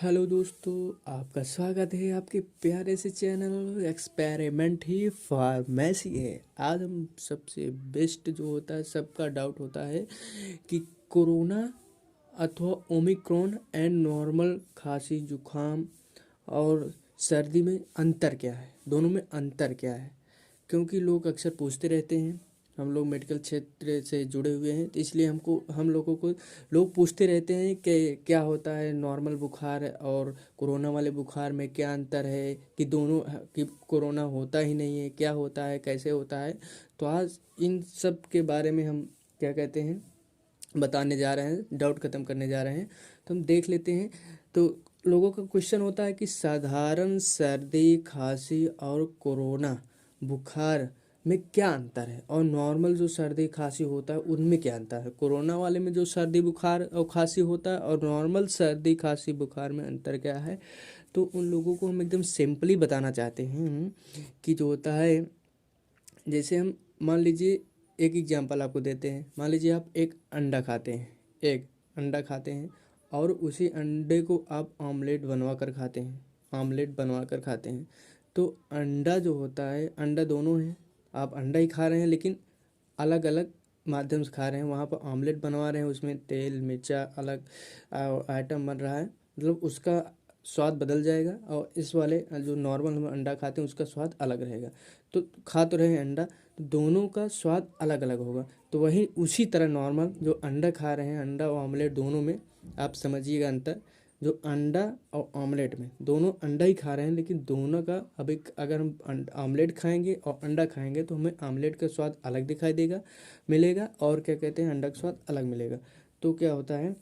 Hello दोस्तों, आपका स्वागत है आपके प्यारे से चैनल एक्सपेरिमेंट ही फार्मेसी है। आज हम सबसे बेस्ट जो होता है, सबका डाउट होता है कि कोरोना अथवा ओमिक्रॉन एंड नॉर्मल खांसी जुखाम और सर्दी में अंतर क्या है, दोनों में अंतर क्या है। क्योंकि लोग अक्सर पूछते रहते हैं, हम लोग मेडिकल क्षेत्र से जुड़े हुए हैं तो इसलिए हम लोगों को लोग पूछते रहते हैं कि क्या होता है नॉर्मल बुखार और कोरोना वाले बुखार में क्या अंतर है, कि दोनों कि कोरोना होता ही नहीं है, क्या होता है, कैसे होता है। तो आज इन सब के बारे में हम क्या कहते हैं बताने जा रहे हैं, डाउट ख़त्म करने जा रहे हैं। तो हम देख लेते हैं। तो लोगों का क्वेश्चन होता है कि साधारण सर्दी खांसी और कोरोना बुखार में क्या अंतर है, और नॉर्मल जो सर्दी खांसी होता है उनमें क्या अंतर है। कोरोना वाले में जो सर्दी बुखार और खांसी होता है और नॉर्मल सर्दी खांसी बुखार में अंतर क्या है। तो उन लोगों को हम एकदम सिंपली बताना चाहते हैं कि जो होता है, जैसे हम मान लीजिए एक एग्जांपल आपको देते हैं। मान लीजिए आप एक अंडा खाते हैं, एक अंडा खाते हैं और उसी अंडे को आप ऑमलेट बनवा कर खाते हैं, ऑमलेट बनवा कर खाते हैं। तो अंडा जो होता है, अंडा दोनों है, आप अंडा ही खा रहे हैं लेकिन अलग अलग माध्यम से खा रहे हैं। वहाँ पर ऑमलेट बनवा रहे हैं, उसमें तेल मिर्चा अलग आइटम बन रहा है, मतलब उसका स्वाद बदल जाएगा। और इस वाले जो नॉर्मल हम अंडा खाते हैं उसका स्वाद अलग रहेगा। तो खा तो रहे हैं अंडा, तो दोनों का स्वाद अलग अलग होगा। तो वही उसी तरह नॉर्मल जो अंडा खा रहे हैं, अंडा और ऑमलेट दोनों में आप समझिएगा अंतर। जो अंडा और ऑमलेट में, दोनों अंडा ही खा रहे हैं लेकिन दोनों का अब एक, अगर हम ऑमलेट खाएंगे और अंडा खाएंगे तो हमें ऑमलेट का स्वाद अलग दिखाई देगा, मिलेगा, और क्या कहते हैं अंडा का स्वाद अलग मिलेगा। तो क्या होता है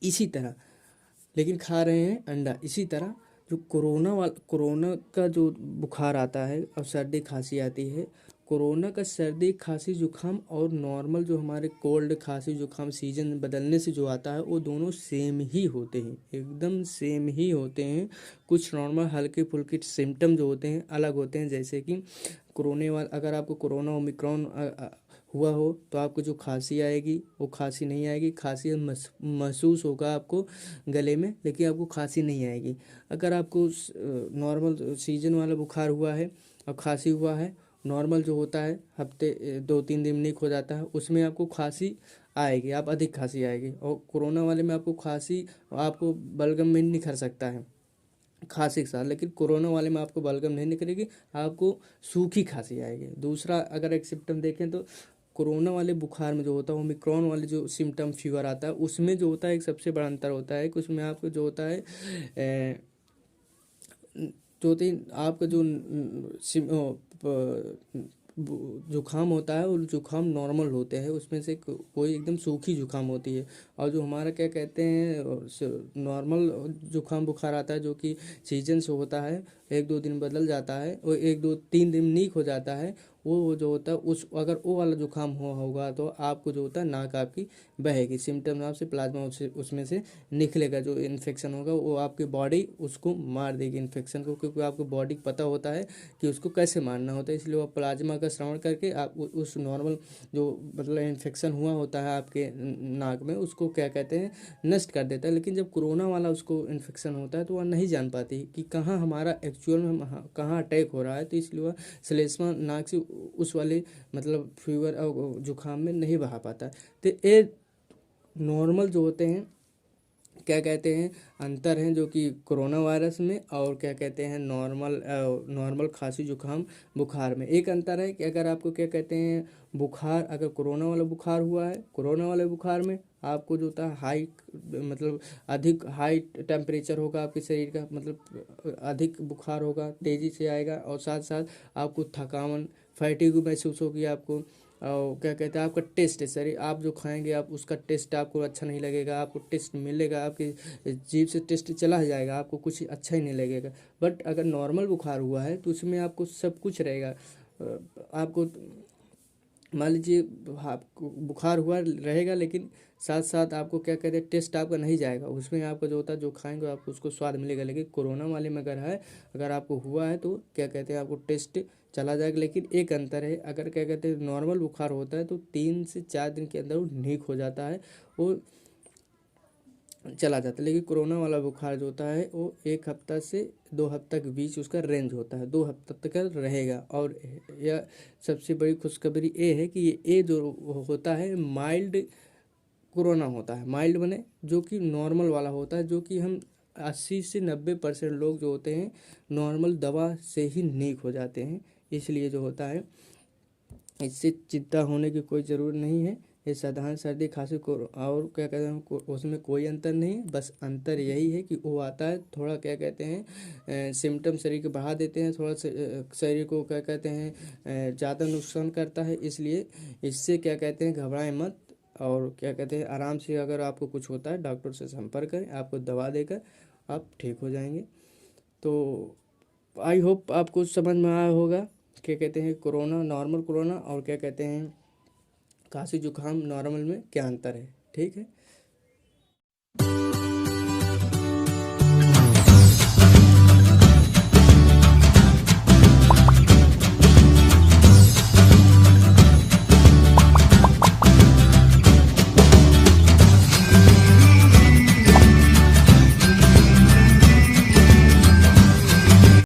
इसी तरह, लेकिन खा रहे हैं अंडा। इसी तरह जो कोरोना का जो बुखार आता है और सर्दी खांसी आती है, कोरोना का सर्दी खांसी जुखाम और नॉर्मल जो हमारे कोल्ड खांसी जुखाम सीजन बदलने से जो आता है वो दोनों सेम ही होते हैं, एकदम सेम ही होते हैं। कुछ नॉर्मल हल्के फुल्के सिम्टम जो होते हैं अलग होते हैं। जैसे कि कोरोना वाला, अगर आपको कोरोना ओमिक्रॉन हुआ हो तो आपको जो खांसी आएगी वो खांसी नहीं आएगी। खांसी महसूस होगा आपको गले में, लेकिन आपको खांसी नहीं आएगी। अगर आपको नॉर्मल सीजन वाला बुखार हुआ है और खांसी हुआ है, नॉर्मल जो होता है हफ्ते 2-3 दिन में ठीक हो जाता है, उसमें आपको खांसी आएगी, आप अधिक खांसी आएगी। और कोरोना वाले में आपको खांसी, आपको बलगम में नहीं निखर सकता है खांसी के साथ, लेकिन कोरोना वाले में आपको बलगम नहीं निकलेगी, आपको सूखी खांसी आएगी। दूसरा अगर एक सिम्टम देखें तो कोरोना वाले बुखार में जो होता है, ओमिक्रॉन वाले जो सिम्टम फीवर आता है उसमें जो होता है एक सबसे बड़ा अंतर होता है कि उसमें आपको जो होता है जो होते हैं आपका जो जुखाम होता है, और जुखाम नॉर्मल होते हैं, उसमें से कोई एकदम सूखी जुखाम होती है। और जो हमारा क्या कहते हैं नॉर्मल जुखाम बुखार आता है जो कि सीजन से होता है, 1-2 दिन बदल जाता है और 1-2-3 दिन ठीक हो जाता है। वो जो होता है उस, अगर वो वाला जुकाम हुआ होगा तो आपको जो होता है नाक आपकी बहेगी, सिम्टम आपसे प्लाज्मा उसमें से निकलेगा। जो इन्फेक्शन होगा वो आपकी बॉडी उसको मार देगी इन्फेक्शन को, क्योंकि आपको बॉडी को पता होता है कि उसको कैसे मारना होता है। इसलिए वो प्लाज्मा का श्रवण करके आप उस नॉर्मल जो मतलब इन्फेक्शन हुआ होता है आपके नाक में, उसको क्या कहते हैं नष्ट कर देता है। लेकिन जब कोरोना वाला उसको इन्फेक्शन होता है तो वह नहीं जान पाती कि कहाँ हमारा एक्चुअल में कहाँ अटैक हो रहा है। तो इसलिए वह श्लेष्मा नाक से उस वाले मतलब फीवर और जुकाम में नहीं बहा पाता। तो ये नॉर्मल जो होते हैं क्या कहते हैं अंतर हैं जो कि कोरोना वायरस में, और क्या कहते हैं नॉर्मल खांसी जुकाम बुखार में। एक अंतर है कि अगर आपको क्या कहते हैं बुखार, अगर कोरोना वाला बुखार हुआ है, कोरोना वाले बुखार में आपको जो होता है हाई, मतलब अधिक हाई टेम्परेचर होगा आपके शरीर का, मतलब अधिक बुखार होगा, तेज़ी से आएगा, और साथ साथ आपको थकान फैटिग महसूस होगी आपको। और क्या कहते हैं आपका टेस्ट है सर, आप जो खाएंगे आप उसका टेस्ट आपको अच्छा नहीं लगेगा, आपको टेस्ट मिलेगा, आपकी जीभ से टेस्ट चला जाएगा, आपको कुछ अच्छा ही नहीं लगेगा। बट अगर नॉर्मल बुखार हुआ है तो उसमें आपको सब कुछ रहेगा। आपको मान लीजिए आपको बुखार हुआ रहेगा, लेकिन साथ साथ आपको क्या कहते हैं टेस्ट आपका नहीं जाएगा, उसमें आपको जो होता है जो खाएंगे आपको उसको स्वाद मिलेगा। लेकिन कोरोना वाले में अगर है, अगर आपको हुआ है तो क्या कहते हैं आपको टेस्ट चला जाएगा। लेकिन एक अंतर है, अगर क्या कहते हैं नॉर्मल बुखार होता है तो 3 से 4 दिन के अंदर वो ठीक हो जाता है। वो चला जाता है। लेकिन कोरोना वाला बुखार जो होता है वो 1 हफ्ता से 2 हफ्ता के बीच उसका रेंज होता है, 2 हफ्ता तक का रहेगा। और यह सबसे बड़ी खुशखबरी ये है कि ये जो होता है माइल्ड कोरोना होता है। माइल्ड बने जो कि नॉर्मल वाला होता है, जो कि हम 80 से 90% लोग जो होते हैं नॉर्मल दवा से ही नीक हो जाते हैं। इसलिए जो होता है इससे चिंता होने की कोई ज़रूरत नहीं है। ये साधारण सर्दी खांसी को और क्या कहते हैं उसमें कोई अंतर नहीं है। बस अंतर यही है कि वो आता है थोड़ा क्या कहते हैं सिम्टम शरीर के बढ़ा देते हैं, थोड़ा शरीर को क्या कहते हैं ज़्यादा नुकसान करता है। इसलिए इससे क्या कहते हैं घबराएं मत, और क्या कहते हैं आराम से अगर आपको कुछ होता है डॉक्टर से संपर्क करें, आपको दवा देकर आप ठीक हो जाएंगे। तो आई होप आपको समझ में आया होगा क्या कहते हैं कोरोना, नॉर्मल कोरोना और क्या कहते हैं खांसी जुकाम नॉर्मल में क्या अंतर है। ठीक है।